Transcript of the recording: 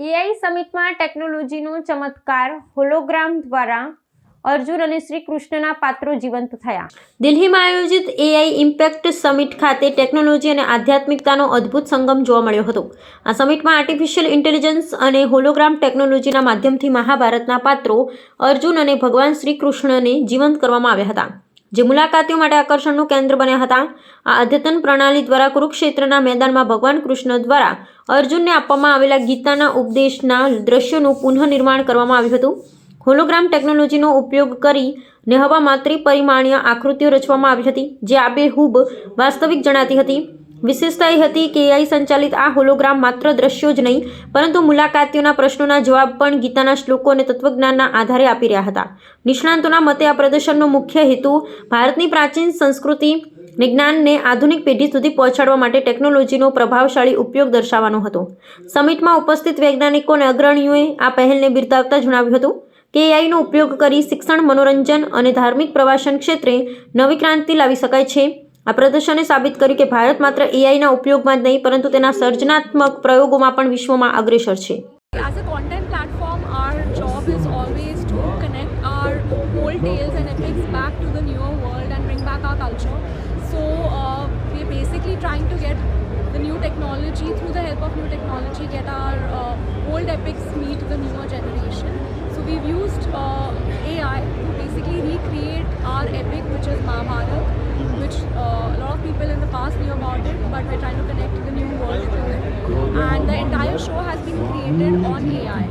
AI સમિટમાં ટેકનોલોજીનો ચમત્કાર, hologram દ્વારા અર્જુન અને શ્રી કૃષ્ણના પાત્રો જીવંત થયા. દિલ્હીમાં આયોજિત એઆઈ ઇમ્પેક્ટ સમિટ ખાતે ટેકનોલોજી અને આધ્યાત્મિકતાનો અદ્ભુત સંગમ જોવા મળ્યો હતો. આ સમિટમાં આર્ટિફિશિયલ ઇન્ટેલિજન્સ અને હોલોગ્રામ ટેકનોલોજીના માધ્યમથી મહાભારતના પાત્રો અર્જુન અને ભગવાન શ્રી કૃષ્ણને જીવંત કરવામાં આવ્યા હતા, જે મુલાકાતીઓ માટે આકર્ષણનું કેન્દ્ર બન્યા હતા. આ અદ્યતન પ્રણાલી દ્વારા કુરુક્ષેત્રના મેદાનમાં ભગવાન કૃષ્ણ દ્વારા અર્જુનને આપવામાં આવેલા ગીતાના ઉપદેશના દ્રશ્યોનું પુનઃનિર્માણ કરવામાં આવ્યું હતું. હોલોગ્રામ ટેકનોલોજીનો ઉપયોગ કરીને હવામાં ત્રિપરિમાણીય આકૃતિઓ રચવામાં આવી હતી, જે આબેહૂબ વાસ્તવિક જણાતી હતી. વિશેષતા એ હતી કે એઆઈ સંચાલિત આ હોલોગ્રામ માત્ર દ્રશ્યો જ નહીં, પરંતુ મુલાકાતીઓના પ્રશ્નોના જવાબ પણ ગીતાના શ્લોકો અને તત્વજ્ઞાનના આધારે આપી રહ્યા હતા. નિષ્ણાંતોના મતે આ પ્રદર્શનનો મુખ્ય હેતુ ભારતની પ્રાચીન સંસ્કૃતિ અને જ્ઞાનને આધુનિક પેઢી સુધી પહોંચાડવા માટે ટેકનોલોજીનો પ્રભાવશાળી ઉપયોગ દર્શાવવાનો હતો. સમિટમાં ઉપસ્થિત વૈજ્ઞાનિકો અને અગ્રણીઓએ આ પહેલને બિરદાવતા જણાવ્યું હતું કે એઆઈનો ઉપયોગ કરી શિક્ષણ, મનોરંજન અને ધાર્મિક પ્રવાસન ક્ષેત્રે નવી ક્રાંતિ લાવી શકાય છે. આ પ્રદર્શને સાબિત કર્યું કે ભારત માત્ર એઆઈના ઉપયોગમાં જ નહીં, પરંતુ તેના સર્જનાત્મક પ્રયોગોમાં પણ વિશ્વમાં અગ્રેસર છે. As a content platform, our job is always to connect our old tales and epics back to the newer world and bring back our culture. So we're basically trying to get the new technology, through the help of new technology, get our old epics meet the newer generation. So we've used AI to basically recreate our epic, which is Mahabharata, which a lot of people in the past knew about it, but we're trying to connect the new world to it. And the entire show has been created on AI.